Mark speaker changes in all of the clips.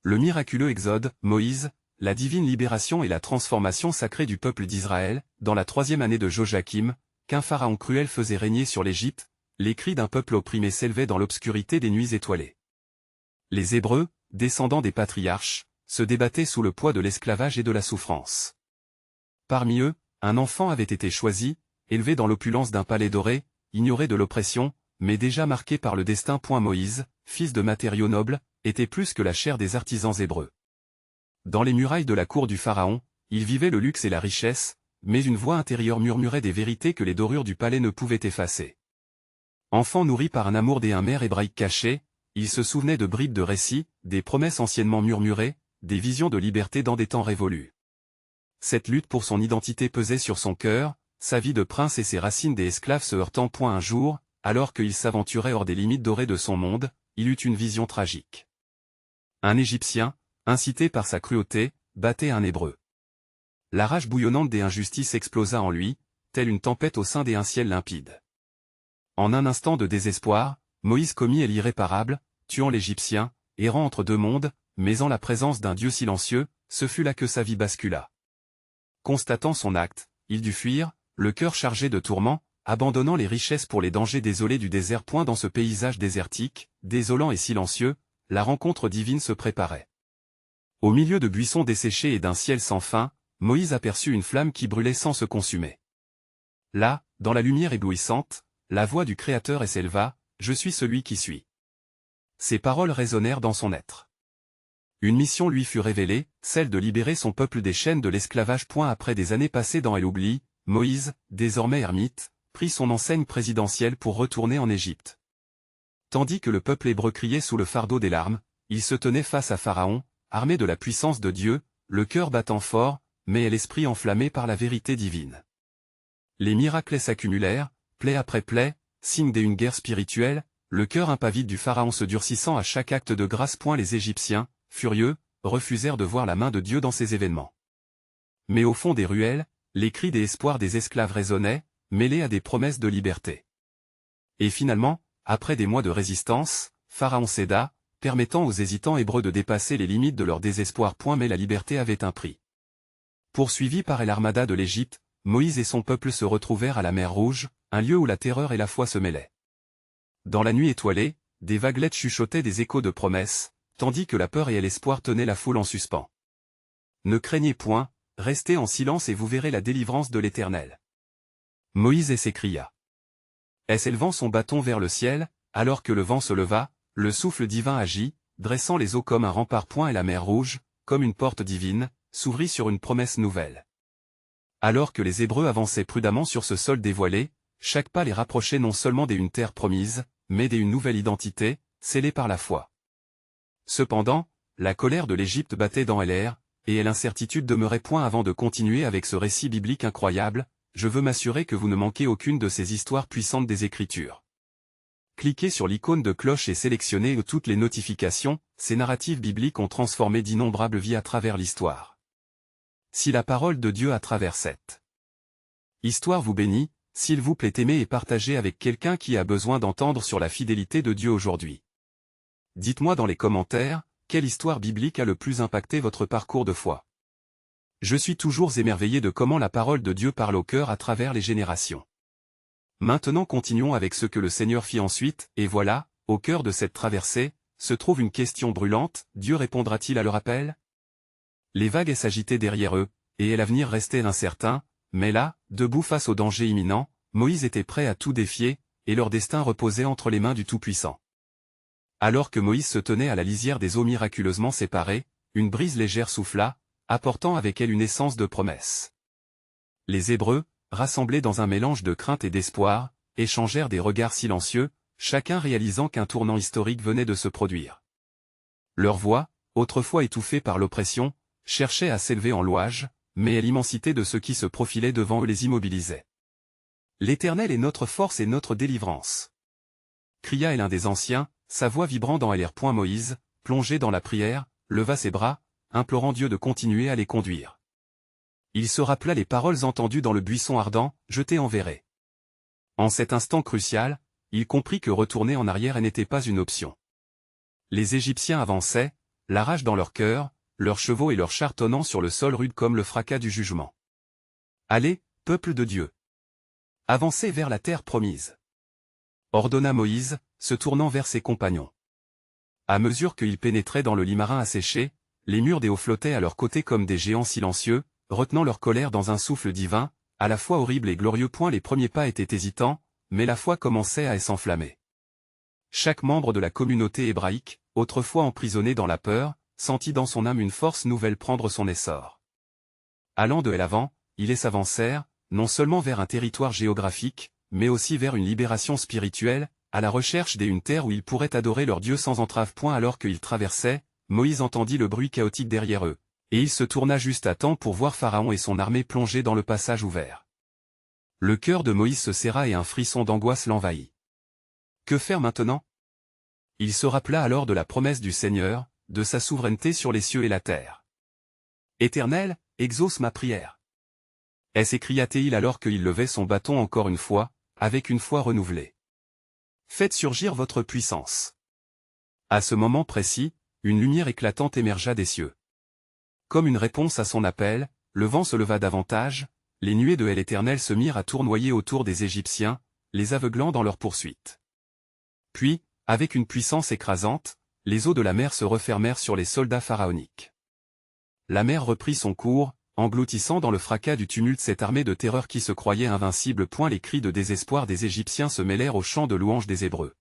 Speaker 1: Le miraculeux exode, Moïse, la divine libération et la transformation sacrée du peuple d'Israël, dans la 3e année de Joachim, qu'un pharaon cruel faisait régner sur l'Égypte, les cris d'un peuple opprimé s'élevaient dans l'obscurité des nuits étoilées. Les Hébreux, descendants des patriarches, se débattaient sous le poids de l'esclavage et de la souffrance. Parmi eux, un enfant avait été choisi, élevé dans l'opulence d'un palais doré, ignoré de l'oppression, mais déjà marqué par le destin. Moïse, fils de matériaux nobles, était plus que la chair des artisans hébreux. Dans les murailles de la cour du pharaon, il vivait le luxe et la richesse, mais une voix intérieure murmurait des vérités que les dorures du palais ne pouvaient effacer. Enfant nourri par un amour des mère hébraïque caché, il se souvenait de bribes de récits, des promesses anciennement murmurées, des visions de liberté dans des temps révolus. Cette lutte pour son identité pesait sur son cœur, sa vie de prince et ses racines des esclaves se heurtant. Un jour, alors qu'il s'aventurait hors des limites dorées de son monde, il eut une vision tragique. Un Égyptien, incité par sa cruauté, battait un Hébreu. La rage bouillonnante des injustices explosa en lui, telle une tempête au sein d'un ciel limpide. En un instant de désespoir, Moïse commit l'irréparable, tuant l'Égyptien, errant entre deux mondes, mais en la présence d'un Dieu silencieux, ce fut là que sa vie bascula. Constatant son acte, il dut fuir, le cœur chargé de tourments, abandonnant les richesses pour les dangers désolés du désert. Dans ce paysage désertique, désolant et silencieux, la rencontre divine se préparait. Au milieu de buissons desséchés et d'un ciel sans fin, Moïse aperçut une flamme qui brûlait sans se consumer. Là, dans la lumière éblouissante, la voix du Créateur s'éleva, « Je suis celui qui suis ». Ces paroles résonnèrent dans son être. Une mission lui fut révélée, celle de libérer son peuple des chaînes de l'esclavage. Après des années passées dans l'oubli, Moïse, désormais ermite, prit son enseigne présidentielle pour retourner en Égypte. Tandis que le peuple hébreu criait sous le fardeau des larmes, il se tenait face à Pharaon, armé de la puissance de Dieu, le cœur battant fort, mais l'esprit enflammé par la vérité divine. Les miracles s'accumulèrent, plaie après plaie, signe d'une guerre spirituelle, le cœur impavide du pharaon se durcissant à chaque acte de grâce. Les Égyptiens, furieux, refusèrent de voir la main de Dieu dans ces événements. Mais au fond des ruelles, les cris des espoirs des esclaves résonnaient, mêlés à des promesses de liberté. Et finalement, après des mois de résistance, Pharaon céda, permettant aux hésitants hébreux de dépasser les limites de leur désespoir. Mais la liberté avait un prix. Poursuivis par l'armada de l'Égypte, Moïse et son peuple se retrouvèrent à la mer Rouge, un lieu où la terreur et la foi se mêlaient. Dans la nuit étoilée, des vaguelettes chuchotaient des échos de promesses, tandis que la peur et l'espoir tenaient la foule en suspens. Ne craignez point, restez en silence et vous verrez la délivrance de l'Éternel. Moïse s'écria. Élevant son bâton vers le ciel, alors que le vent se leva, le souffle divin agit, dressant les eaux comme un rempart. Et la mer Rouge, comme une porte divine, s'ouvrit sur une promesse nouvelle. Alors que les Hébreux avançaient prudemment sur ce sol dévoilé, chaque pas les rapprochait non seulement d'une terre promise, mais d'une nouvelle identité, scellée par la foi. Cependant, la colère de l'Égypte battait dans l'air, et l'incertitude demeurait. Avant de continuer avec ce récit biblique incroyable, je veux m'assurer que vous ne manquez aucune de ces histoires puissantes des Écritures. Cliquez sur l'icône de cloche et sélectionnez toutes les notifications. Ces narratives bibliques ont transformé d'innombrables vies à travers l'histoire. Si la parole de Dieu à travers cette histoire vous bénit, s'il vous plaît aimez et partagez avec quelqu'un qui a besoin d'entendre sur la fidélité de Dieu aujourd'hui. Dites-moi dans les commentaires, quelle histoire biblique a le plus impacté votre parcours de foi. Je suis toujours émerveillé de comment la parole de Dieu parle au cœur à travers les générations. Maintenant continuons avec ce que le Seigneur fit ensuite, et voilà, au cœur de cette traversée, se trouve une question brûlante, Dieu répondra-t-il à leur appel? Les vagues s'agitaient derrière eux, et l'avenir restait incertain, mais là, debout face au danger imminent, Moïse était prêt à tout défier, et leur destin reposait entre les mains du Tout-Puissant. Alors que Moïse se tenait à la lisière des eaux miraculeusement séparées, une brise légère souffla, apportant avec elle une essence de promesse. Les Hébreux, rassemblés dans un mélange de crainte et d'espoir, échangèrent des regards silencieux, chacun réalisant qu'un tournant historique venait de se produire. Leur voix, autrefois étouffée par l'oppression, cherchait à s'élever en louange, mais l'immensité de ce qui se profilait devant eux les immobilisait. « L'Éternel est notre force et notre délivrance !» cria l'un des anciens, sa voix vibrant dans l'air. Moïse, plongé dans la prière, leva ses bras, implorant Dieu de continuer à les conduire. Il se rappela les paroles entendues dans le buisson ardent, « Je t'enverrai ». En cet instant crucial, il comprit que retourner en arrière n'était pas une option. Les Égyptiens avançaient, la rage dans leur cœur, leurs chevaux et leurs chars tonnant sur le sol rude comme le fracas du jugement. Allez, peuple de Dieu! Avancez vers la terre promise. Ordonna Moïse, se tournant vers ses compagnons. À mesure qu'ils pénétraient dans le lit marin asséché, les murs des hauts flottaient à leurs côtés comme des géants silencieux, retenant leur colère dans un souffle divin, à la fois horrible et glorieux. Les premiers pas étaient hésitants, mais la foi commençait à s'enflammer. Chaque membre de la communauté hébraïque, autrefois emprisonné dans la peur, sentit dans son âme une force nouvelle prendre son essor. Allant de l'avant, ils s'avancèrent, non seulement vers un territoire géographique, mais aussi vers une libération spirituelle, à la recherche d'une terre où ils pourraient adorer leur Dieu sans entrave. Alors qu'ils traversaient, Moïse entendit le bruit chaotique derrière eux, et il se tourna juste à temps pour voir Pharaon et son armée plonger dans le passage ouvert. Le cœur de Moïse se serra et un frisson d'angoisse l'envahit. Que faire maintenant? Il se rappela alors de la promesse du Seigneur, de sa souveraineté sur les cieux et la terre. Éternel, exauce ma prière. S'écria-t-il alors qu'il levait son bâton encore une fois, avec une foi renouvelée. Faites surgir votre puissance. À ce moment précis, une lumière éclatante émergea des cieux. Comme une réponse à son appel, le vent se leva davantage, les nuées de l'Éternel se mirent à tournoyer autour des Égyptiens, les aveuglant dans leur poursuite. Puis, avec une puissance écrasante, les eaux de la mer se refermèrent sur les soldats pharaoniques. La mer reprit son cours, engloutissant dans le fracas du tumulte cette armée de terreur qui se croyait invincible. Les cris de désespoir des Égyptiens se mêlèrent aux chants de louange des Hébreux.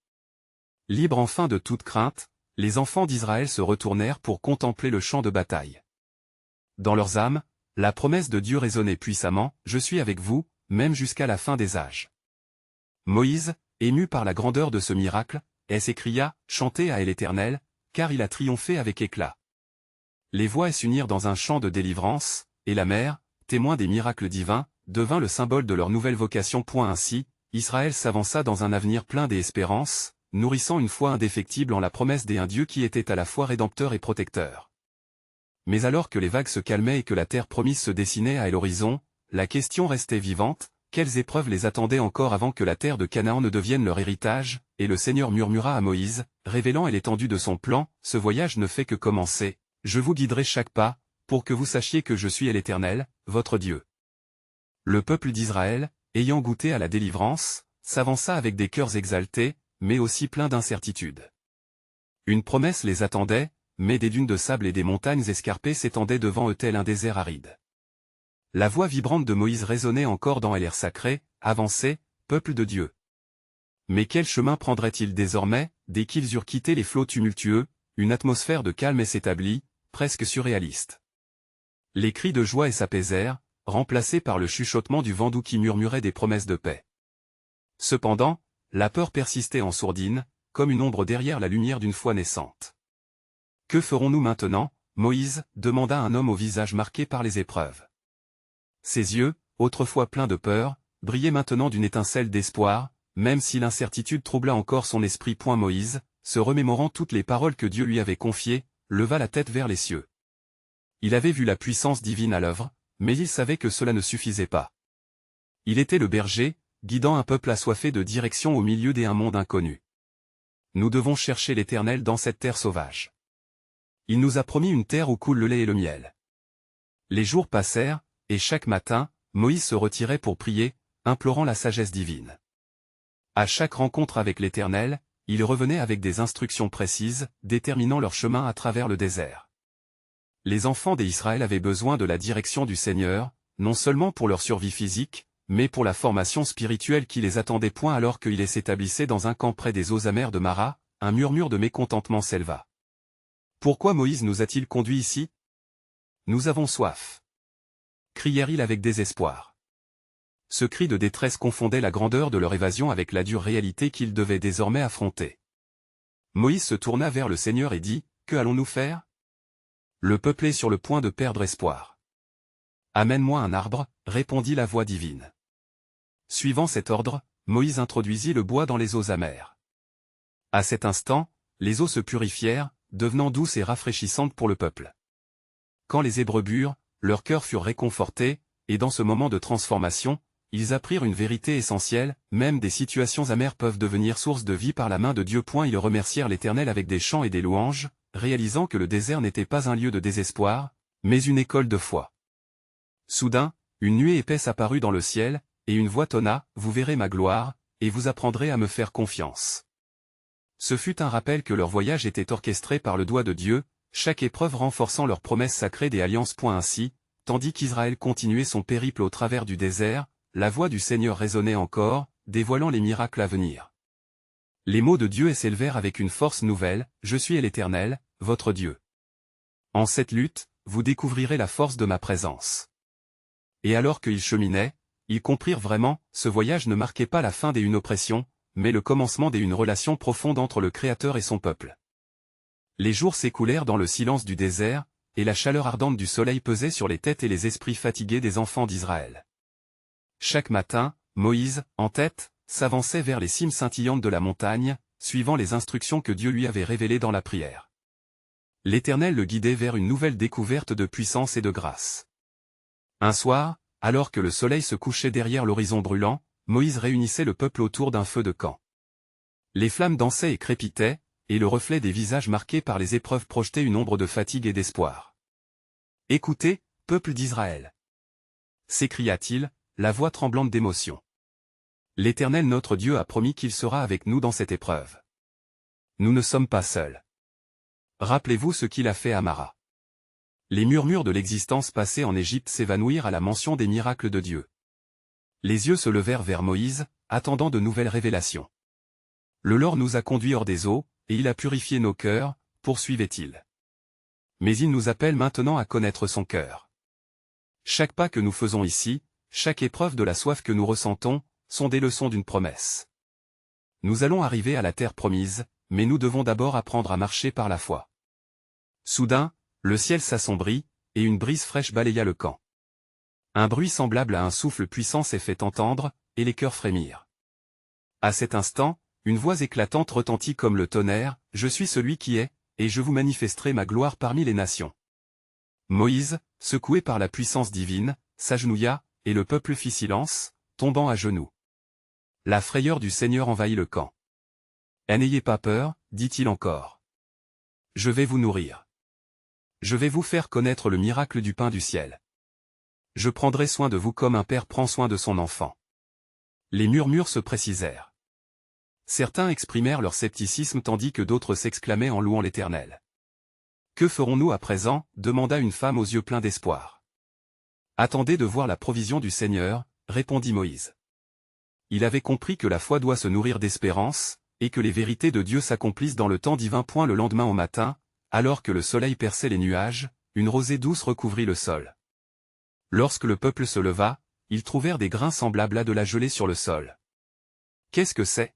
Speaker 1: Libres enfin de toute crainte, les enfants d'Israël se retournèrent pour contempler le champ de bataille. Dans leurs âmes, la promesse de Dieu résonnait puissamment, « Je suis avec vous, même jusqu'à la fin des âges ». Moïse, ému par la grandeur de ce miracle, s'écria, « Chantez à l'Éternel, car il a triomphé avec éclat ». Les voix s'unirent dans un chant de délivrance, et la mer, témoin des miracles divins, devint le symbole de leur nouvelle vocation. Ainsi, Israël s'avança dans un avenir plein d'espérance, nourrissant une foi indéfectible en la promesse d'un Dieu qui était à la fois rédempteur et protecteur. Mais alors que les vagues se calmaient et que la terre promise se dessinait à l'horizon, la question restait vivante, quelles épreuves les attendaient encore avant que la terre de Canaan ne devienne leur héritage? Et le Seigneur murmura à Moïse, révélant l'étendue de son plan, « Ce voyage ne fait que commencer, je vous guiderai chaque pas, pour que vous sachiez que je suis l'Éternel, votre Dieu. » Le peuple d'Israël, ayant goûté à la délivrance, s'avança avec des cœurs exaltés, mais aussi pleins d'incertitudes. Une promesse les attendait, mais des dunes de sable et des montagnes escarpées s'étendaient devant eux tel un désert aride. La voix vibrante de Moïse résonnait encore dans l'air sacré, « Avancez, peuple de Dieu. » Mais quel chemin prendraient-ils désormais, dès qu'ils eurent quitté les flots tumultueux? Une atmosphère de calme s'établit, presque surréaliste. Les cris de joie s'apaisèrent, remplacés par le chuchotement du vent doux qui murmurait des promesses de paix. Cependant, la peur persistait en sourdine, comme une ombre derrière la lumière d'une foi naissante. « Que ferons-nous maintenant, Moïse ?» demanda un homme au visage marqué par les épreuves. Ses yeux, autrefois pleins de peur, brillaient maintenant d'une étincelle d'espoir, même si l'incertitude troubla encore son esprit. Moïse, se remémorant toutes les paroles que Dieu lui avait confiées, leva la tête vers les cieux. Il avait vu la puissance divine à l'œuvre, mais il savait que cela ne suffisait pas. Il était le berger, guidant un peuple assoiffé de direction au milieu d'un monde inconnu. Nous devons chercher l'Éternel dans cette terre sauvage. Il nous a promis une terre où coule le lait et le miel. Les jours passèrent, et chaque matin, Moïse se retirait pour prier, implorant la sagesse divine. À chaque rencontre avec l'Éternel, il revenait avec des instructions précises, déterminant leur chemin à travers le désert. Les enfants d'Israël avaient besoin de la direction du Seigneur, non seulement pour leur survie physique, mais pour la formation spirituelle qui les attendait. Alors qu'ils s'établissaient dans un camp près des eaux amères de Mara, un murmure de mécontentement s'éleva. « Pourquoi Moïse nous a-t-il conduits ici? Nous avons soif. » crièrent-ils avec désespoir. Ce cri de détresse confondait la grandeur de leur évasion avec la dure réalité qu'ils devaient désormais affronter. Moïse se tourna vers le Seigneur et dit, « Que allons-nous faire? Le peuple est sur le point de perdre espoir. »« Amène-moi un arbre, » répondit la voix divine. Suivant cet ordre, Moïse introduisit le bois dans les eaux amères. À cet instant, les eaux se purifièrent, devenant douces et rafraîchissantes pour le peuple. Quand les Hébreux burent, leurs cœurs furent réconfortés, et dans ce moment de transformation, ils apprirent une vérité essentielle, même des situations amères peuvent devenir source de vie par la main de Dieu. Ils remercièrent l'Éternel avec des chants et des louanges, réalisant que le désert n'était pas un lieu de désespoir, mais une école de foi. Soudain, une nuée épaisse apparut dans le ciel, et une voix tonna, « Vous verrez ma gloire, et vous apprendrez à me faire confiance. » Ce fut un rappel que leur voyage était orchestré par le doigt de Dieu, chaque épreuve renforçant leur promesse sacrée des alliances. Ainsi, tandis qu'Israël continuait son périple au travers du désert, la voix du Seigneur résonnait encore, dévoilant les miracles à venir. Les mots de Dieu s'élevèrent avec une force nouvelle, « Je suis l'Éternel, votre Dieu. En cette lutte, vous découvrirez la force de ma présence. » Et alors qu'ils cheminaient, ils comprirent vraiment, ce voyage ne marquait pas la fin d'une oppression, mais le commencement d'une relation profonde entre le Créateur et son peuple. Les jours s'écoulèrent dans le silence du désert, et la chaleur ardente du soleil pesait sur les têtes et les esprits fatigués des enfants d'Israël. Chaque matin, Moïse, en tête, s'avançait vers les cimes scintillantes de la montagne, suivant les instructions que Dieu lui avait révélées dans la prière. L'Éternel le guidait vers une nouvelle découverte de puissance et de grâce. Un soir, alors que le soleil se couchait derrière l'horizon brûlant, Moïse réunissait le peuple autour d'un feu de camp. Les flammes dansaient et crépitaient, et le reflet des visages marqués par les épreuves projetait une ombre de fatigue et d'espoir. « Écoutez, peuple d'Israël !» s'écria-t-il, la voix tremblante d'émotion. « L'Éternel notre Dieu a promis qu'il sera avec nous dans cette épreuve. Nous ne sommes pas seuls. Rappelez-vous ce qu'il a fait à Mara. » Les murmures de l'existence passée en Égypte s'évanouirent à la mention des miracles de Dieu. Les yeux se levèrent vers Moïse, attendant de nouvelles révélations. « Le Lord nous a conduits hors des eaux, et il a purifié nos cœurs, » poursuivait-il. Mais il nous appelle maintenant à connaître son cœur. Chaque pas que nous faisons ici, chaque épreuve de la soif que nous ressentons, sont des leçons d'une promesse. Nous allons arriver à la terre promise, mais nous devons d'abord apprendre à marcher par la foi. Soudain, le ciel s'assombrit, et une brise fraîche balaya le camp. Un bruit semblable à un souffle puissant s'est fait entendre, et les cœurs frémirent. À cet instant, une voix éclatante retentit comme le tonnerre, « Je suis celui qui est, et je vous manifesterai ma gloire parmi les nations. » Moïse, secoué par la puissance divine, s'agenouilla, et le peuple fit silence, tombant à genoux. La frayeur du Seigneur envahit le camp. « N'ayez pas peur, dit-il encore. Je vais vous nourrir. Je vais vous faire connaître le miracle du pain du ciel. Je prendrai soin de vous comme un père prend soin de son enfant. » Les murmures se précisèrent. Certains exprimèrent leur scepticisme tandis que d'autres s'exclamaient en louant l'Éternel. « Que ferons-nous à présent » demanda une femme aux yeux pleins d'espoir. « Attendez de voir la provision du Seigneur » répondit Moïse. Il avait compris que la foi doit se nourrir d'espérance, et que les vérités de Dieu s'accomplissent dans le temps divin. Le lendemain au matin, alors que le soleil perçait les nuages, une rosée douce recouvrit le sol. Lorsque le peuple se leva, ils trouvèrent des grains semblables à de la gelée sur le sol. « Qu'est-ce que c'est »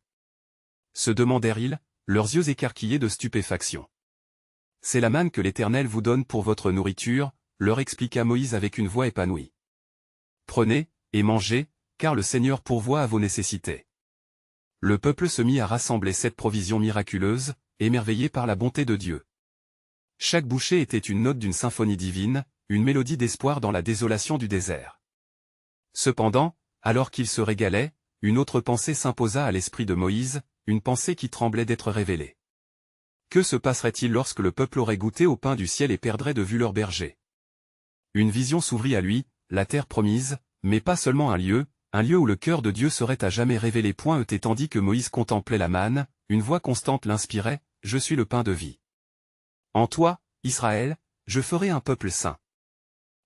Speaker 1: se demandèrent-ils, leurs yeux écarquillés de stupéfaction. « C'est la manne que l'Éternel vous donne pour votre nourriture » leur expliqua Moïse avec une voix épanouie. « Prenez, et mangez, car le Seigneur pourvoit à vos nécessités. » Le peuple se mit à rassembler cette provision miraculeuse, émerveillé par la bonté de Dieu. Chaque bouchée était une note d'une symphonie divine, une mélodie d'espoir dans la désolation du désert. Cependant, alors qu'il se régalait, une autre pensée s'imposa à l'esprit de Moïse, une pensée qui tremblait d'être révélée. Que se passerait-il lorsque le peuple aurait goûté au pain du ciel et perdrait de vue leur berger? Une vision s'ouvrit à lui, la terre promise, mais pas seulement un lieu où le cœur de Dieu serait à jamais révélé. Et tandis que Moïse contemplait la manne, une voix constante l'inspirait, « Je suis le pain de vie. En toi, Israël, je ferai un peuple saint. »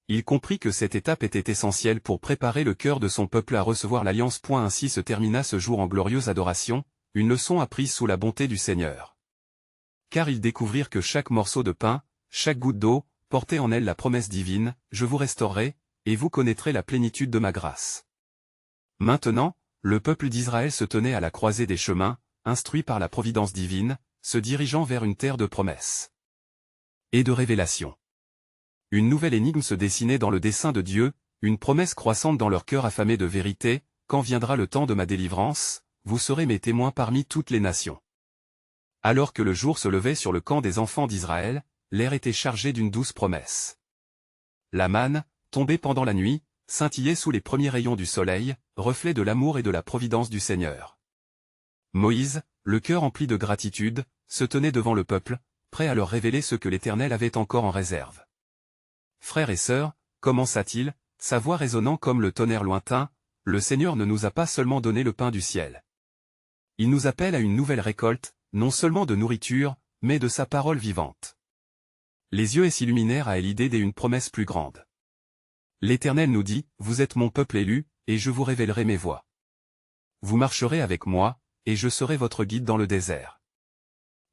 Speaker 1: Il comprit que cette étape était essentielle pour préparer le cœur de son peuple à recevoir l'alliance. Ainsi se termina ce jour en glorieuse adoration, une leçon apprise sous la bonté du Seigneur. Car ils découvrirent que chaque morceau de pain, chaque goutte d'eau, portait en elle la promesse divine, « Je vous restaurerai, et vous connaîtrez la plénitude de ma grâce. » Maintenant, le peuple d'Israël se tenait à la croisée des chemins, instruit par la providence divine, se dirigeant vers une terre de promesses et de révélation. Une nouvelle énigme se dessinait dans le dessein de Dieu, une promesse croissante dans leur cœur affamé de vérité, « Quand viendra le temps de ma délivrance, vous serez mes témoins parmi toutes les nations. » Alors que le jour se levait sur le camp des enfants d'Israël, l'air était chargé d'une douce promesse. La manne, tombée pendant la nuit, scintillait sous les premiers rayons du soleil, reflet de l'amour et de la providence du Seigneur. Moïse, le cœur empli de gratitude, se tenait devant le peuple, prêt à leur révéler ce que l'Éternel avait encore en réserve. Frères et sœurs, commença-t-il, sa voix résonnant comme le tonnerre lointain, le Seigneur ne nous a pas seulement donné le pain du ciel. Il nous appelle à une nouvelle récolte, non seulement de nourriture, mais de sa parole vivante. Les yeux s'illuminèrent à l'idée d'une promesse plus grande. L'Éternel nous dit, « Vous êtes mon peuple élu, et je vous révélerai mes voies. Vous marcherez avec moi, et je serai votre guide dans le désert. »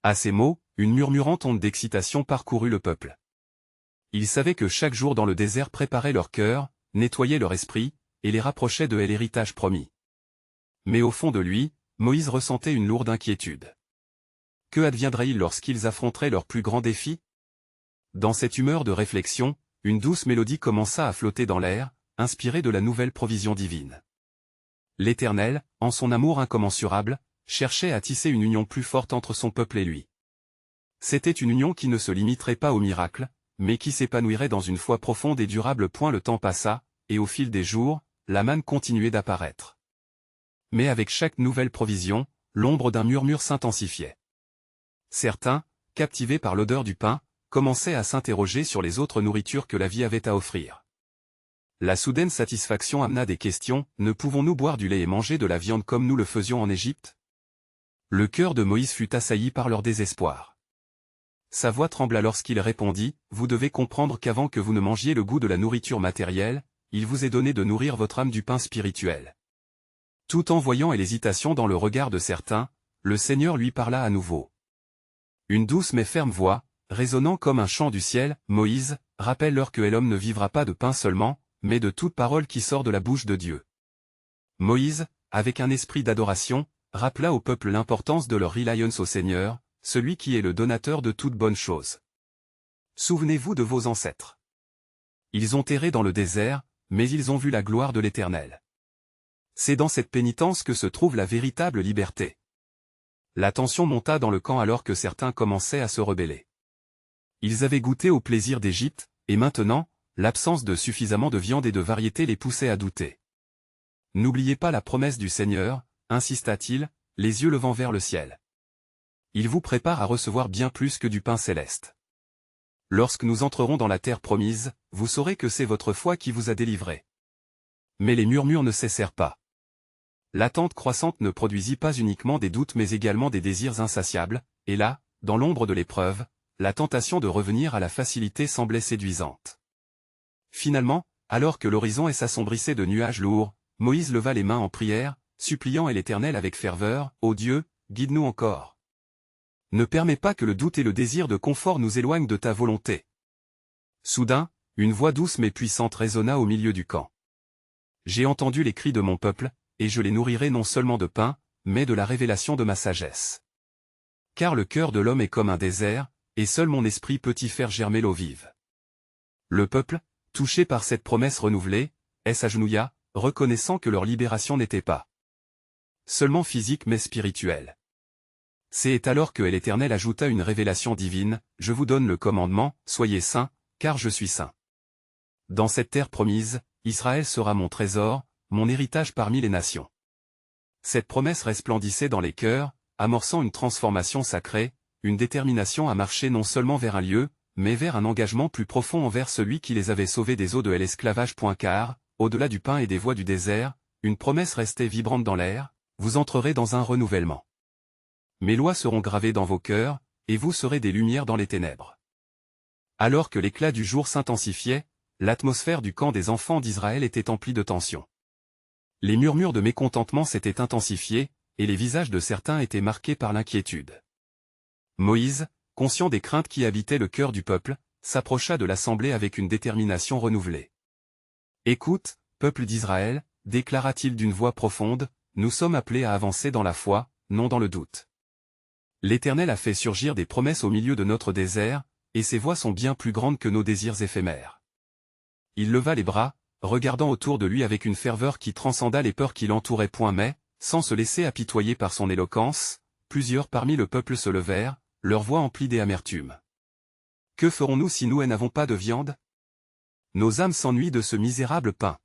Speaker 1: À ces mots, une murmurante onde d'excitation parcourut le peuple. Ils savaient que chaque jour dans le désert préparait leur cœur, nettoyait leur esprit, et les rapprochait de l'héritage promis. Mais au fond de lui, Moïse ressentait une lourde inquiétude. Que adviendrait-il lorsqu'ils affronteraient leur plus grand défi? Dans cette humeur de réflexion, une douce mélodie commença à flotter dans l'air, inspirée de la nouvelle provision divine. L'Éternel, en son amour incommensurable, cherchait à tisser une union plus forte entre son peuple et lui. C'était une union qui ne se limiterait pas au miracle, mais qui s'épanouirait dans une foi profonde et durable. Le temps passa, et au fil des jours, la manne continuait d'apparaître. Mais avec chaque nouvelle provision, l'ombre d'un murmure s'intensifiait. Certains, captivés par l'odeur du pain, commençaient à s'interroger sur les autres nourritures que la vie avait à offrir. La soudaine satisfaction amena des questions, ne pouvons-nous boire du lait et manger de la viande comme nous le faisions en Égypte? Le cœur de Moïse fut assailli par leur désespoir. Sa voix trembla lorsqu'il répondit, « Vous devez comprendre qu'avant que vous ne mangiez le goût de la nourriture matérielle, il vous est donné de nourrir votre âme du pain spirituel. » Tout en voyant l'hésitation dans le regard de certains, le Seigneur lui parla à nouveau. Une douce mais ferme voix, résonnant comme un chant du ciel, « Moïse, rappelle-leur que l'homme ne vivra pas de pain seulement, mais de toute parole qui sort de la bouche de Dieu. » Moïse, avec un esprit d'adoration, rappela au peuple l'importance de leur reliance au Seigneur, celui qui est le donateur de toute bonne chose. Souvenez-vous de vos ancêtres. Ils ont erré dans le désert, mais ils ont vu la gloire de l'Éternel. C'est dans cette pénitence que se trouve la véritable liberté. La tension monta dans le camp alors que certains commençaient à se rebeller. Ils avaient goûté au plaisir d'Égypte, et maintenant, l'absence de suffisamment de viande et de variété les poussait à douter. « N'oubliez pas la promesse du Seigneur, » insista-t-il, les yeux levant vers le ciel. Il vous prépare à recevoir bien plus que du pain céleste. Lorsque nous entrerons dans la terre promise, vous saurez que c'est votre foi qui vous a délivré. Mais les murmures ne cessèrent pas. L'attente croissante ne produisit pas uniquement des doutes mais également des désirs insatiables, et là, dans l'ombre de l'épreuve, la tentation de revenir à la facilité semblait séduisante. Finalement, alors que l'horizon s'assombrissait de nuages lourds, Moïse leva les mains en prière, suppliant l'Éternel avec ferveur, « Ô Dieu, guide-nous encore. Ne permets pas que le doute et le désir de confort nous éloignent de ta volonté. » Soudain, une voix douce mais puissante résonna au milieu du camp. « J'ai entendu les cris de mon peuple, et je les nourrirai non seulement de pain, mais de la révélation de ma sagesse. Car le cœur de l'homme est comme un désert, et seul mon esprit peut y faire germer l'eau vive. » Le peuple, touché par cette promesse renouvelée, s'agenouilla, reconnaissant que leur libération n'était pas seulement physique mais spirituelle. C'est alors que l'Éternel ajouta une révélation divine, « Je vous donne le commandement, soyez saints, car je suis saint. » Dans cette terre promise, Israël sera mon trésor, mon héritage parmi les nations. Cette promesse resplendissait dans les cœurs, amorçant une transformation sacrée, une détermination à marcher non seulement vers un lieu, mais vers un engagement plus profond envers celui qui les avait sauvés des eaux de l'esclavage. Car, au-delà du pain et des voies du désert, une promesse restait vibrante dans l'air, vous entrerez dans un renouvellement. Mes lois seront gravées dans vos cœurs, et vous serez des lumières dans les ténèbres. Alors que l'éclat du jour s'intensifiait, l'atmosphère du camp des enfants d'Israël était emplie de tension. Les murmures de mécontentement s'étaient intensifiés, et les visages de certains étaient marqués par l'inquiétude. Moïse, conscient des craintes qui habitaient le cœur du peuple, s'approcha de l'assemblée avec une détermination renouvelée. « Écoute, peuple d'Israël, déclara-t-il d'une voix profonde, nous sommes appelés à avancer dans la foi, non dans le doute. L'Éternel a fait surgir des promesses au milieu de notre désert, et ses voies sont bien plus grandes que nos désirs éphémères. » Il leva les bras, regardant autour de lui avec une ferveur qui transcenda les peurs qui l'entouraient. Mais, sans se laisser apitoyer par son éloquence, plusieurs parmi le peuple se levèrent, leur voix emplie d'amertume. « Que ferons-nous si nous n'avons pas de viande? Nos âmes s'ennuient de ce misérable pain. »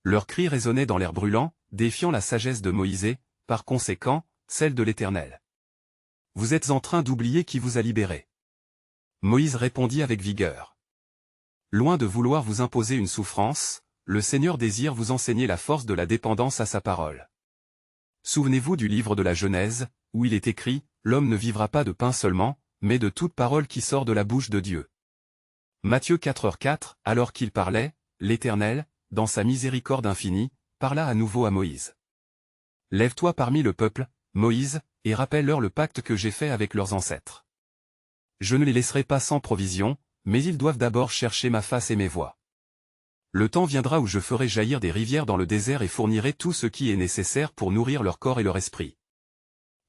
Speaker 1: Leurs cris résonnaient dans l'air brûlant, défiant la sagesse de Moïse et, par conséquent, celle de l'Éternel. « Vous êtes en train d'oublier qui vous a libéré. Moïse répondit avec vigueur. Loin de vouloir vous imposer une souffrance, le Seigneur désire vous enseigner la force de la dépendance à sa parole. Souvenez-vous du livre de la Genèse, où il est écrit, « L'homme ne vivra pas de pain seulement, mais de toute parole qui sort de la bouche de Dieu. » Matthieu 4h4, alors qu'il parlait, l'Éternel, dans sa miséricorde infinie, parla à nouveau à Moïse. « Lève-toi parmi le peuple, Moïse, et rappelle-leur le pacte que j'ai fait avec leurs ancêtres. Je ne les laisserai pas sans provision, mais ils doivent d'abord chercher ma face et mes voies. Le temps viendra où je ferai jaillir des rivières dans le désert et fournirai tout ce qui est nécessaire pour nourrir leur corps et leur esprit. »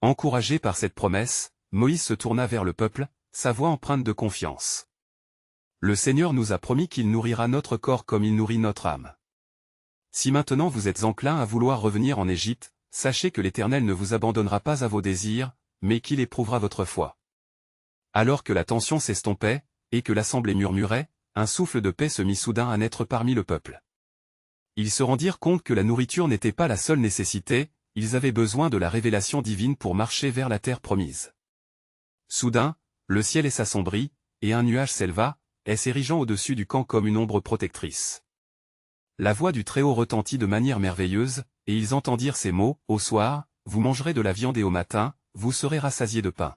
Speaker 1: Encouragé par cette promesse, Moïse se tourna vers le peuple, sa voix empreinte de confiance. Le Seigneur nous a promis qu'il nourrira notre corps comme il nourrit notre âme. Si maintenant vous êtes enclin à vouloir revenir en Égypte, sachez que l'Éternel ne vous abandonnera pas à vos désirs, mais qu'il éprouvera votre foi. Alors que la tension s'estompait, et que l'assemblée murmurait, un souffle de paix se mit soudain à naître parmi le peuple. Ils se rendirent compte que la nourriture n'était pas la seule nécessité, ils avaient besoin de la révélation divine pour marcher vers la terre promise. Soudain, le ciel s'assombrit, et un nuage s'éleva, s'érigeant au-dessus du camp comme une ombre protectrice. La voix du Très-Haut retentit de manière merveilleuse, et ils entendirent ces mots, « Au soir, vous mangerez de la viande et au matin, vous serez rassasiés de pain.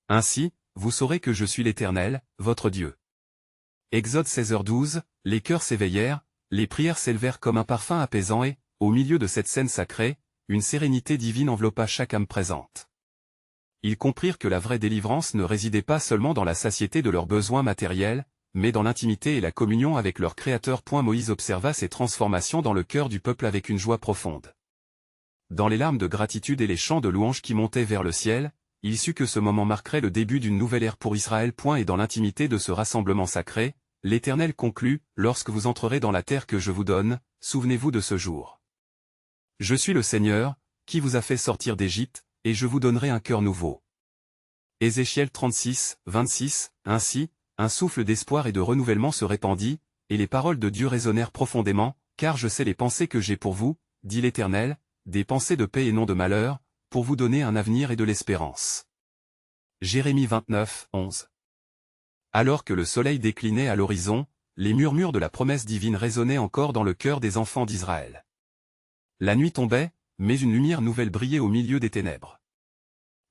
Speaker 1: Ainsi, vous saurez que je suis l'Éternel, votre Dieu. » Exode 16h12, les chœurs s'éveillèrent, les prières s'élevèrent comme un parfum apaisant et, au milieu de cette scène sacrée, une sérénité divine enveloppa chaque âme présente. Ils comprirent que la vraie délivrance ne résidait pas seulement dans la satiété de leurs besoins matériels, mais dans l'intimité et la communion avec leur Créateur. Moïse observa ces transformations dans le cœur du peuple avec une joie profonde. Dans les larmes de gratitude et les chants de louange qui montaient vers le ciel, il sut que ce moment marquerait le début d'une nouvelle ère pour Israël. Et dans l'intimité de ce rassemblement sacré, l'Éternel conclut, « Lorsque vous entrerez dans la terre que je vous donne, souvenez-vous de ce jour. Je suis le Seigneur, qui vous a fait sortir d'Égypte, et je vous donnerai un cœur nouveau. » Ézéchiel 36, 26, ainsi, un souffle d'espoir et de renouvellement se répandit, et les paroles de Dieu résonnèrent profondément, « Car je sais les pensées que j'ai pour vous, dit l'Éternel, des pensées de paix et non de malheur, pour vous donner un avenir et de l'espérance. » Jérémie 29, 11. Alors que le soleil déclinait à l'horizon, les murmures de la promesse divine résonnaient encore dans le cœur des enfants d'Israël. La nuit tombait, mais une lumière nouvelle brillait au milieu des ténèbres.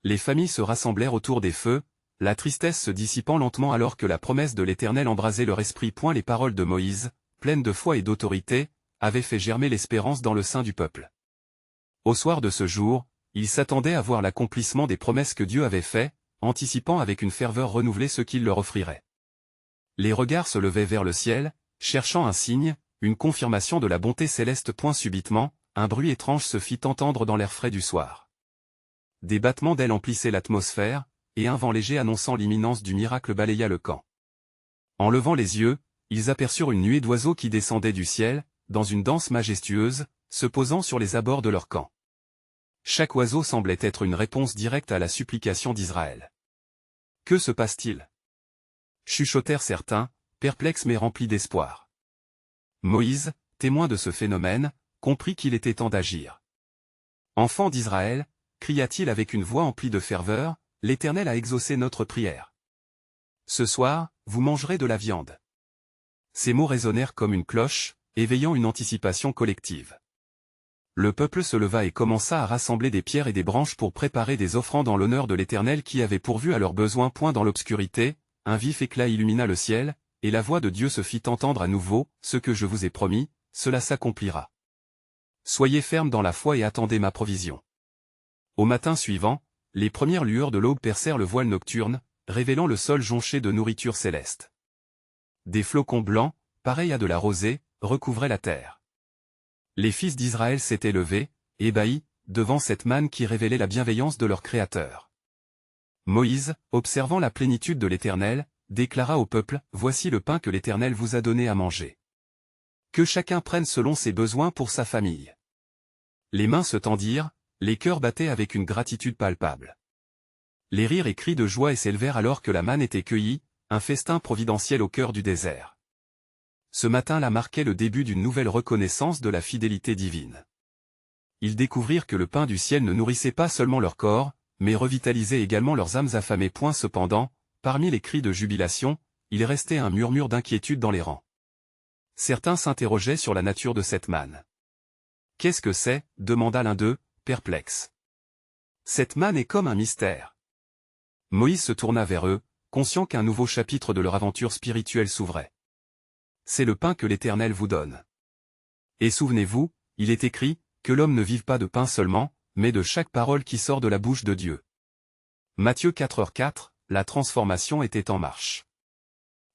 Speaker 1: Les familles se rassemblèrent autour des feux, la tristesse se dissipant lentement alors que la promesse de l'Éternel embrasait leur esprit. Les paroles de Moïse, pleines de foi et d'autorité, avaient fait germer l'espérance dans le sein du peuple. Au soir de ce jour, ils s'attendaient à voir l'accomplissement des promesses que Dieu avait faites, anticipant avec une ferveur renouvelée ce qu'il leur offrirait. Les regards se levaient vers le ciel, cherchant un signe, une confirmation de la bonté céleste. Subitement, un bruit étrange se fit entendre dans l'air frais du soir. Des battements d'ailes emplissaient l'atmosphère, et un vent léger annonçant l'imminence du miracle balaya le camp. En levant les yeux, ils aperçurent une nuée d'oiseaux qui descendaient du ciel, dans une danse majestueuse, se posant sur les abords de leur camp. Chaque oiseau semblait être une réponse directe à la supplication d'Israël. « Que se passe-t-il » chuchotèrent certains, perplexes mais remplis d'espoir. Moïse, témoin de ce phénomène, comprit qu'il était temps d'agir. « Enfants d'Israël, cria-t-il avec une voix emplie de ferveur, l'Éternel a exaucé notre prière. Ce soir, vous mangerez de la viande. » Ces mots résonnèrent comme une cloche, éveillant une anticipation collective. Le peuple se leva et commença à rassembler des pierres et des branches pour préparer des offrandes en l'honneur de l'Éternel qui avait pourvu à leurs besoins. Dans l'obscurité, un vif éclat illumina le ciel, et la voix de Dieu se fit entendre à nouveau, « Ce que je vous ai promis, cela s'accomplira. Soyez fermes dans la foi et attendez ma provision. » Au matin suivant, les premières lueurs de l'aube percèrent le voile nocturne, révélant le sol jonché de nourriture céleste. Des flocons blancs, pareils à de la rosée, recouvraient la terre. Les fils d'Israël s'étaient levés, ébahis, devant cette manne qui révélait la bienveillance de leur Créateur. Moïse, observant la plénitude de l'Éternel, déclara au peuple, « Voici le pain que l'Éternel vous a donné à manger. Que chacun prenne selon ses besoins pour sa famille. » Les mains se tendirent, les cœurs battaient avec une gratitude palpable. Les rires et cris de joie s'élevèrent alors que la manne était cueillie, un festin providentiel au cœur du désert. Ce matin-là marquait le début d'une nouvelle reconnaissance de la fidélité divine. Ils découvrirent que le pain du ciel ne nourrissait pas seulement leur corps, mais revitalisait également leurs âmes affamées. Cependant, parmi les cris de jubilation, il restait un murmure d'inquiétude dans les rangs. Certains s'interrogeaient sur la nature de cette manne. « Qu'est-ce que c'est » demanda l'un d'eux, perplexe. « Cette manne est comme un mystère. » Moïse se tourna vers eux, conscient qu'un nouveau chapitre de leur aventure spirituelle s'ouvrait. « C'est le pain que l'Éternel vous donne. Et souvenez-vous, il est écrit, que l'homme ne vive pas de pain seulement, mais de chaque parole qui sort de la bouche de Dieu. » Matthieu 4h4, la transformation était en marche.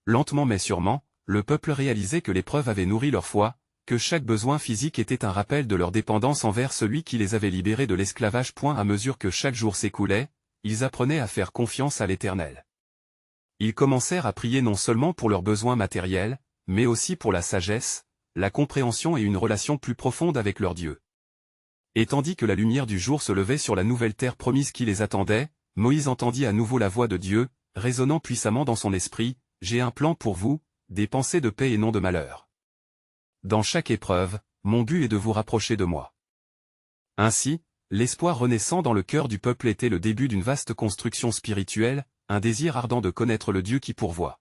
Speaker 1: Lentement mais sûrement, le peuple réalisait que l'épreuve avait nourri leur foi, que chaque besoin physique était un rappel de leur dépendance envers celui qui les avait libérés de l'esclavage. À mesure que chaque jour s'écoulait, ils apprenaient à faire confiance à l'Éternel. Ils commencèrent à prier non seulement pour leurs besoins matériels, mais aussi pour la sagesse, la compréhension et une relation plus profonde avec leur Dieu. Et tandis que la lumière du jour se levait sur la nouvelle terre promise qui les attendait, Moïse entendit à nouveau la voix de Dieu, résonnant puissamment dans son esprit, « J'ai un plan pour vous, des pensées de paix et non de malheur. Dans chaque épreuve, mon but est de vous rapprocher de moi. » Ainsi, l'espoir renaissant dans le cœur du peuple était le début d'une vaste construction spirituelle, un désir ardent de connaître le Dieu qui pourvoit.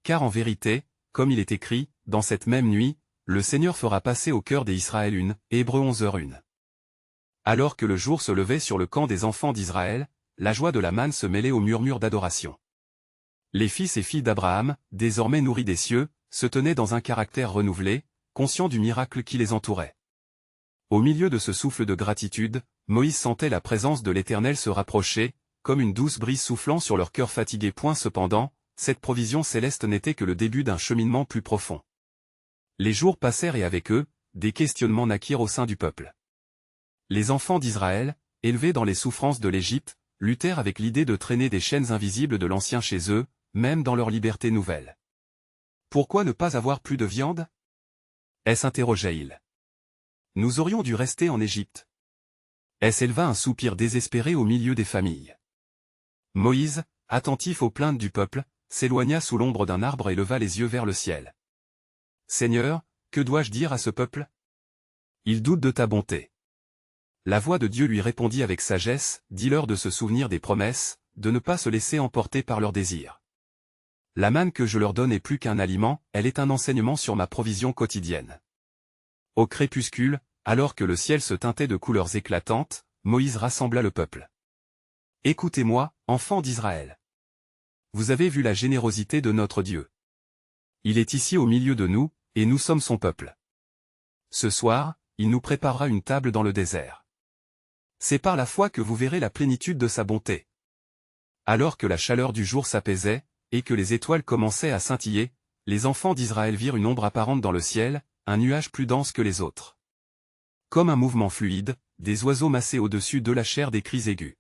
Speaker 1: Car en vérité, comme il est écrit, dans cette même nuit, le Seigneur fera passer au cœur des Israël une, Hébreux 11h1. Alors que le jour se levait sur le camp des enfants d'Israël, la joie de la manne se mêlait au murmure d'adoration. Les fils et filles d'Abraham, désormais nourris des cieux, se tenaient dans un caractère renouvelé, conscients du miracle qui les entourait. Au milieu de ce souffle de gratitude, Moïse sentait la présence de l'Éternel se rapprocher, comme une douce brise soufflant sur leur cœur fatigué. Cependant, cette provision céleste n'était que le début d'un cheminement plus profond. Les jours passèrent et avec eux, des questionnements naquirent au sein du peuple. Les enfants d'Israël, élevés dans les souffrances de l'Égypte, luttèrent avec l'idée de traîner des chaînes invisibles de l'ancien chez eux, même dans leur liberté nouvelle. Pourquoi ne pas avoir plus de viande? S'interrogeait-il. Nous aurions dû rester en Égypte. S'éleva un soupir désespéré au milieu des familles. Moïse, attentif aux plaintes du peuple, s'éloigna sous l'ombre d'un arbre et leva les yeux vers le ciel. Seigneur, que dois-je dire à ce peuple? Il doute de ta bonté. La voix de Dieu lui répondit avec sagesse, dis-leur de se souvenir des promesses, de ne pas se laisser emporter par leurs désirs. La manne que je leur donne est plus qu'un aliment, elle est un enseignement sur ma provision quotidienne. Au crépuscule, alors que le ciel se teintait de couleurs éclatantes, Moïse rassembla le peuple. Écoutez-moi, enfants d'Israël. Vous avez vu la générosité de notre Dieu. Il est ici au milieu de nous, et nous sommes son peuple. Ce soir, il nous préparera une table dans le désert. C'est par la foi que vous verrez la plénitude de sa bonté. Alors que la chaleur du jour s'apaisait, et que les étoiles commençaient à scintiller, les enfants d'Israël virent une ombre apparente dans le ciel, un nuage plus dense que les autres. Comme un mouvement fluide, des oiseaux massaient au-dessus d'eux lâchèrent des cris aigus.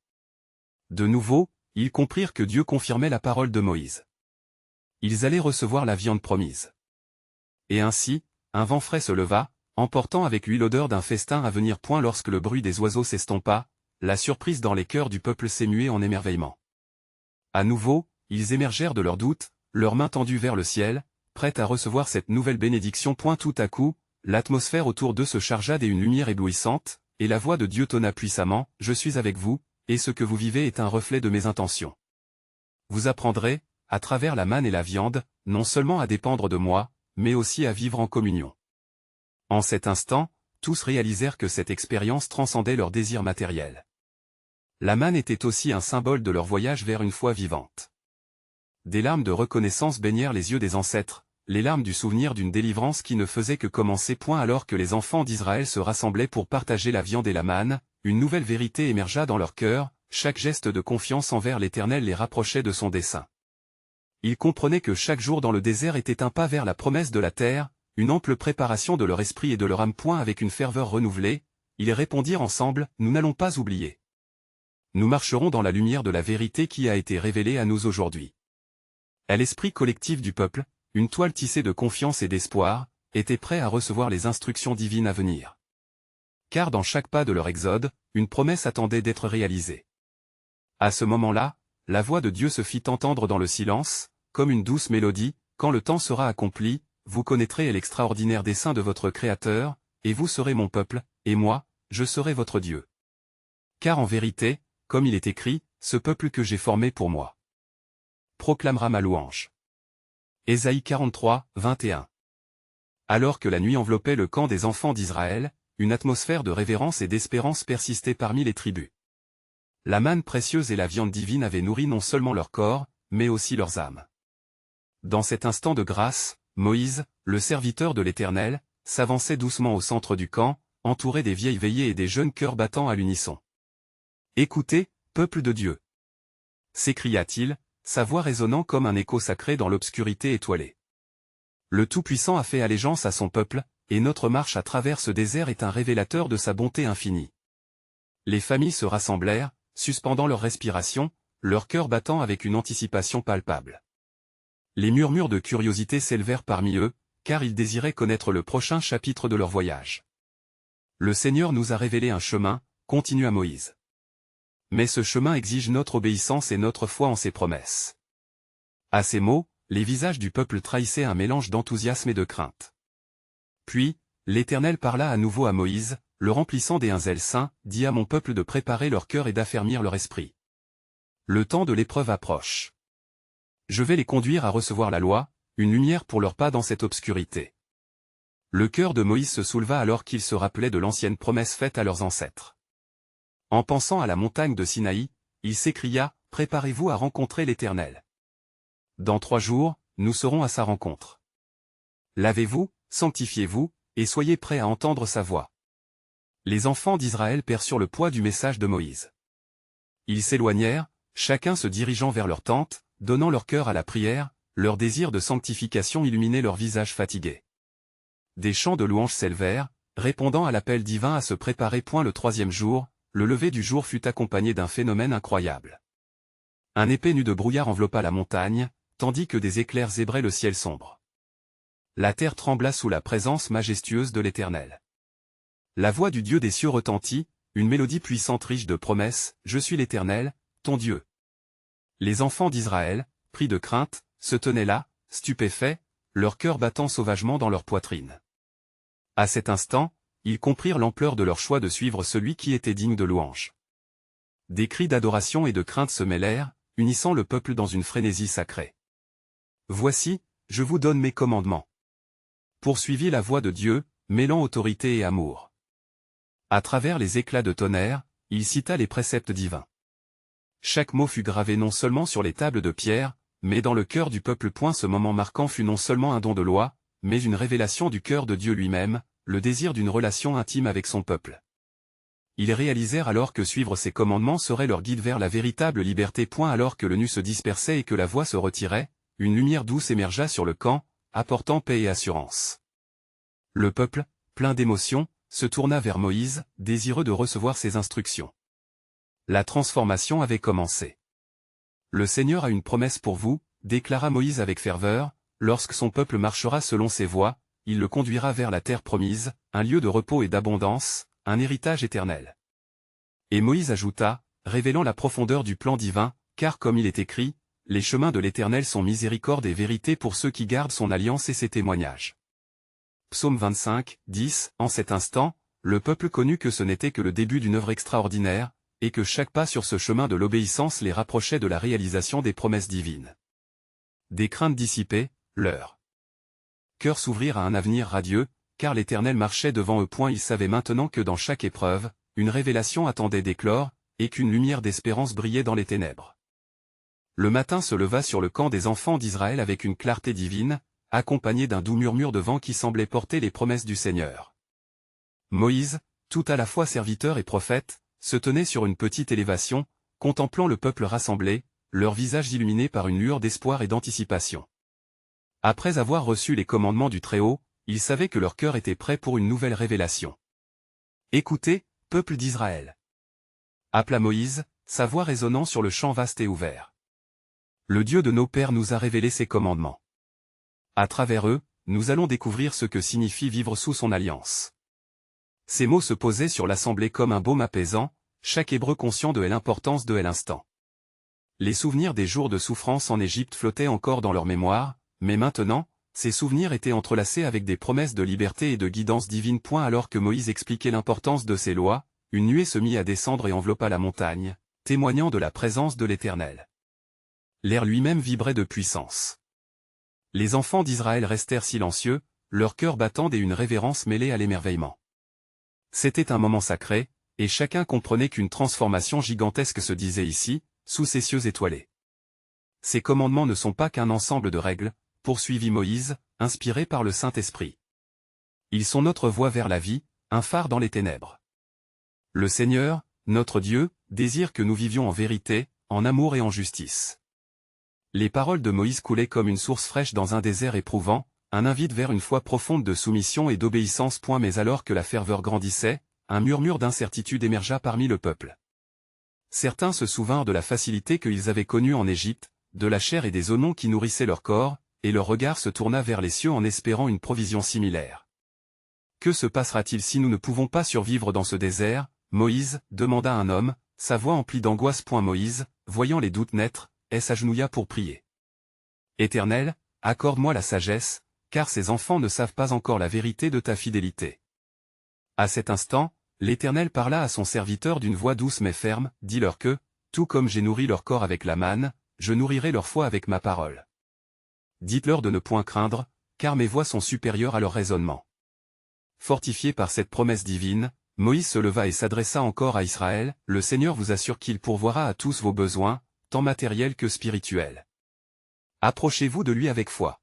Speaker 1: De nouveau, ils comprirent que Dieu confirmait la parole de Moïse. Ils allaient recevoir la viande promise. Et ainsi, un vent frais se leva, emportant avec lui l'odeur d'un festin à venir. Lorsque le bruit des oiseaux s'estompa, la surprise dans les cœurs du peuple s'émuait en émerveillement. À nouveau, ils émergèrent de leurs doutes, leurs mains tendues vers le ciel, prêtes à recevoir cette nouvelle bénédiction. Tout à coup, l'atmosphère autour d'eux se chargea d'une lumière éblouissante, et la voix de Dieu tonna puissamment, « Je suis avec vous, et ce que vous vivez est un reflet de mes intentions. Vous apprendrez, à travers la manne et la viande, non seulement à dépendre de moi, mais aussi à vivre en communion. » En cet instant, tous réalisèrent que cette expérience transcendait leurs désirs matériels. La manne était aussi un symbole de leur voyage vers une foi vivante. Des larmes de reconnaissance baignèrent les yeux des ancêtres, les larmes du souvenir d'une délivrance qui ne faisait que commencer. Alors que les enfants d'Israël se rassemblaient pour partager la viande et la manne, une nouvelle vérité émergea dans leur cœur, chaque geste de confiance envers l'Éternel les rapprochait de son dessein. Ils comprenaient que chaque jour dans le désert était un pas vers la promesse de la terre, une ample préparation de leur esprit et de leur âme. Avec une ferveur renouvelée, ils répondirent ensemble, « Nous n'allons pas oublier. Nous marcherons dans la lumière de la vérité qui a été révélée à nous aujourd'hui. » À l'esprit collectif du peuple, une toile tissée de confiance et d'espoir, était prêt à recevoir les instructions divines à venir. Car dans chaque pas de leur exode, une promesse attendait d'être réalisée. À ce moment-là, la voix de Dieu se fit entendre dans le silence, comme une douce mélodie, « Quand le temps sera accompli, vous connaîtrez l'extraordinaire dessein de votre Créateur, et vous serez mon peuple, et moi, je serai votre Dieu. Car en vérité, comme il est écrit, ce peuple que j'ai formé pour moi. proclamera ma louange. Ésaïe 43, 21. Alors que la nuit enveloppait le camp des enfants d'Israël, une atmosphère de révérence et d'espérance persistait parmi les tribus. La manne précieuse et la viande divine avaient nourri non seulement leur corps, mais aussi leurs âmes. Dans cet instant de grâce, Moïse, le serviteur de l'Éternel, s'avançait doucement au centre du camp, entouré des vieilles veillées et des jeunes cœurs battant à l'unisson. « Écoutez, peuple de Dieu !» s'écria-t-il, sa voix résonnant comme un écho sacré dans l'obscurité étoilée. Le Tout-Puissant a fait allégeance à son peuple, et notre marche à travers ce désert est un révélateur de sa bonté infinie. Les familles se rassemblèrent, suspendant leur respiration, leur cœur battant avec une anticipation palpable. Les murmures de curiosité s'élevèrent parmi eux, car ils désiraient connaître le prochain chapitre de leur voyage. Le Seigneur nous a révélé un chemin, continua Moïse. Mais ce chemin exige notre obéissance et notre foi en ses promesses. À ces mots, les visages du peuple trahissaient un mélange d'enthousiasme et de crainte. Puis, l'Éternel parla à nouveau à Moïse, le remplissant d'un zèle saint, dit à mon peuple de préparer leur cœur et d'affermir leur esprit. Le temps de l'épreuve approche. Je vais les conduire à recevoir la loi, une lumière pour leurs pas dans cette obscurité. Le cœur de Moïse se souleva alors qu'il se rappelait de l'ancienne promesse faite à leurs ancêtres. En pensant à la montagne de Sinaï, il s'écria, « Préparez-vous à rencontrer l'Éternel. Dans 3 jours, nous serons à sa rencontre. Lavez-vous, sanctifiez-vous, et soyez prêts à entendre sa voix. » Les enfants d'Israël perçurent le poids du message de Moïse. Ils s'éloignèrent, chacun se dirigeant vers leur tente, donnant leur cœur à la prière, leur désir de sanctification illuminait leurs visages fatigués. Des chants de louanges s'élevèrent, répondant à l'appel divin à se préparer. Le 3e jour, le lever du jour fut accompagné d'un phénomène incroyable. Un épais nu de brouillard enveloppa la montagne, tandis que des éclairs zébraient le ciel sombre. La terre trembla sous la présence majestueuse de l'Éternel. La voix du Dieu des cieux retentit, une mélodie puissante riche de promesses, « Je suis l'Éternel, ton Dieu. » Les enfants d'Israël, pris de crainte, se tenaient là, stupéfaits, leur cœur battant sauvagement dans leur poitrine. À cet instant, ils comprirent l'ampleur de leur choix de suivre celui qui était digne de louange. Des cris d'adoration et de crainte se mêlèrent, unissant le peuple dans une frénésie sacrée. « Voici, je vous donne mes commandements. » Poursuivit la voix de Dieu, mêlant autorité et amour. À travers les éclats de tonnerre, il cita les préceptes divins. Chaque mot fut gravé non seulement sur les tables de pierre, mais dans le cœur du peuple. Ce moment marquant fut non seulement un don de loi, mais une révélation du cœur de Dieu lui-même, le désir d'une relation intime avec son peuple. Ils réalisèrent alors que suivre ses commandements serait leur guide vers la véritable liberté. Alors que le nu se dispersait et que la voix se retirait, une lumière douce émergea sur le camp, apportant paix et assurance. Le peuple, plein d'émotion, se tourna vers Moïse, désireux de recevoir ses instructions. La transformation avait commencé. « Le Seigneur a une promesse pour vous, » déclara Moïse avec ferveur, « lorsque son peuple marchera selon ses voies, il le conduira vers la terre promise, un lieu de repos et d'abondance, un héritage éternel. » Et Moïse ajouta, révélant la profondeur du plan divin, car comme il est écrit, « Les chemins de l'Éternel sont miséricorde et vérité pour ceux qui gardent son alliance et ses témoignages. » Psaume 25, 10. En cet instant, le peuple connut que ce n'était que le début d'une œuvre extraordinaire, et que chaque pas sur ce chemin de l'obéissance les rapprochait de la réalisation des promesses divines. Des craintes dissipées, leurs cœurs s'ouvrirent à un avenir radieux, car l'Éternel marchait devant eux. Ils savaient maintenant que dans chaque épreuve, une révélation attendait d'éclore, et qu'une lumière d'espérance brillait dans les ténèbres. Le matin se leva sur le camp des enfants d'Israël avec une clarté divine, accompagnée d'un doux murmure de vent qui semblait porter les promesses du Seigneur. Moïse, tout à la fois serviteur et prophète, se tenait sur une petite élévation, contemplant le peuple rassemblé, leurs visages illuminés par une lueur d'espoir et d'anticipation. Après avoir reçu les commandements du Très-Haut, ils savaient que leur cœur était prêt pour une nouvelle révélation. « Écoutez, peuple d'Israël » appela Moïse, sa voix résonnant sur le champ vaste et ouvert. « Le Dieu de nos pères nous a révélé ses commandements. À travers eux, nous allons découvrir ce que signifie vivre sous son alliance. » Ces mots se posaient sur l'assemblée comme un baume apaisant, chaque Hébreu conscient de l'importance de l'instant. Les souvenirs des jours de souffrance en Égypte flottaient encore dans leur mémoire, mais maintenant, ces souvenirs étaient entrelacés avec des promesses de liberté et de guidance divine. Alors que Moïse expliquait l'importance de ces lois, une nuée se mit à descendre et enveloppa la montagne, témoignant de la présence de l'Éternel. l'air lui-même vibrait de puissance. Les enfants d'Israël restèrent silencieux, leur cœur battant et une révérence mêlée à l'émerveillement. C'était un moment sacré, et chacun comprenait qu'une transformation gigantesque se disait ici, sous ces cieux étoilés. Ces commandements ne sont pas qu'un ensemble de règles, poursuivit Moïse, inspiré par le Saint-Esprit. Ils sont notre voie vers la vie, un phare dans les ténèbres. Le Seigneur, notre Dieu, désire que nous vivions en vérité, en amour et en justice. Les paroles de Moïse coulaient comme une source fraîche dans un désert éprouvant, un invite vers une foi profonde de soumission et d'obéissance. Mais alors que la ferveur grandissait, un murmure d'incertitude émergea parmi le peuple. Certains se souvinrent de la facilité qu'ils avaient connue en Égypte, de la chair et des oignons qui nourrissaient leur corps, et leur regard se tourna vers les cieux en espérant une provision similaire. Que se passera-t-il si nous ne pouvons pas survivre dans ce désert, Moïse, demanda un homme, sa voix emplie d'angoisse. Moïse, voyant les doutes naître, s'agenouilla pour prier. Éternel, accorde-moi la sagesse, car ces enfants ne savent pas encore la vérité de ta fidélité. À cet instant, l'Éternel parla à son serviteur d'une voix douce mais ferme, dis-leur que, tout comme j'ai nourri leur corps avec la manne, je nourrirai leur foi avec ma parole. Dites-leur de ne point craindre, car mes voix sont supérieures à leur raisonnement. Fortifié par cette promesse divine, Moïse se leva et s'adressa encore à Israël, le Seigneur vous assure qu'il pourvoira à tous vos besoins, tant matériels que spirituels. Approchez-vous de lui avec foi.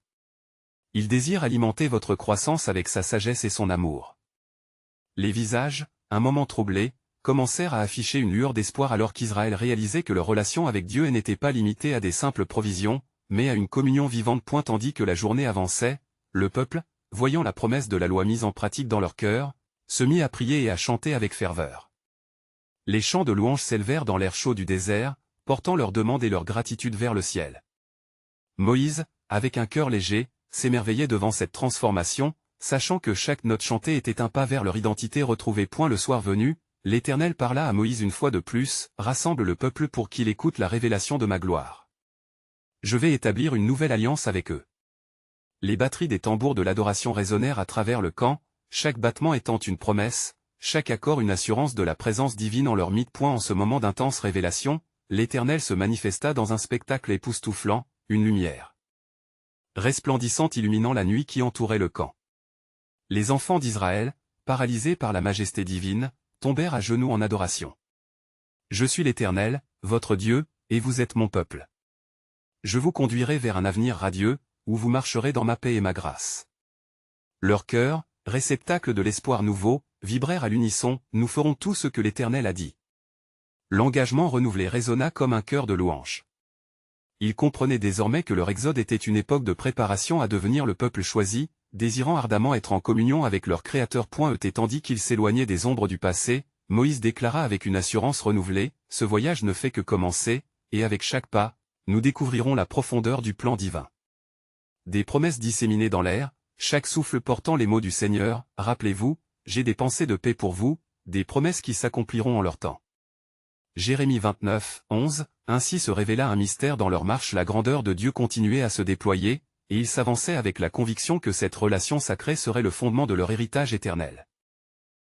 Speaker 1: Il désire alimenter votre croissance avec sa sagesse et son amour. Les visages, un moment troublés, commencèrent à afficher une lueur d'espoir alors qu'Israël réalisait que leur relation avec Dieu n'était pas limitée à des simples provisions, mais à une communion vivante. Tandis que la journée avançait, le peuple, voyant la promesse de la loi mise en pratique dans leur cœur, se mit à prier et à chanter avec ferveur. Les chants de louanges s'élevèrent dans l'air chaud du désert, portant leurs demandes et leur gratitude vers le ciel. Moïse, avec un cœur léger, s'émerveillait devant cette transformation, sachant que chaque note chantée était un pas vers leur identité retrouvée. Le soir venu, l'Éternel parla à Moïse une fois de plus, rassemble le peuple pour qu'il écoute la révélation de ma gloire. Je vais établir une nouvelle alliance avec eux. Les batteries des tambours de l'adoration résonnèrent à travers le camp, chaque battement étant une promesse, chaque accord une assurance de la présence divine en leur mythe. En ce moment d'intense révélation, l'Éternel se manifesta dans un spectacle époustouflant, une lumière resplendissante illuminant la nuit qui entourait le camp. Les enfants d'Israël, paralysés par la majesté divine, tombèrent à genoux en adoration. Je suis l'Éternel, votre Dieu, et vous êtes mon peuple. Je vous conduirai vers un avenir radieux, où vous marcherez dans ma paix et ma grâce. Leurs cœurs, réceptacles de l'espoir nouveau, vibrèrent à l'unisson, nous ferons tout ce que l'Éternel a dit. L'engagement renouvelé résonna comme un chœur de louange. Ils comprenaient désormais que leur exode était une époque de préparation à devenir le peuple choisi, désirant ardemment être en communion avec leur Créateur. Tandis qu'ils s'éloignaient des ombres du passé, Moïse déclara avec une assurance renouvelée, ce voyage ne fait que commencer, et avec chaque pas, nous découvrirons la profondeur du plan divin. Des promesses disséminées dans l'air, chaque souffle portant les mots du Seigneur, rappelez-vous, j'ai des pensées de paix pour vous, des promesses qui s'accompliront en leur temps. Jérémie 29, 11, ainsi se révéla un mystère dans leur marche. La grandeur de Dieu continuait à se déployer, et ils s'avançaient avec la conviction que cette relation sacrée serait le fondement de leur héritage éternel.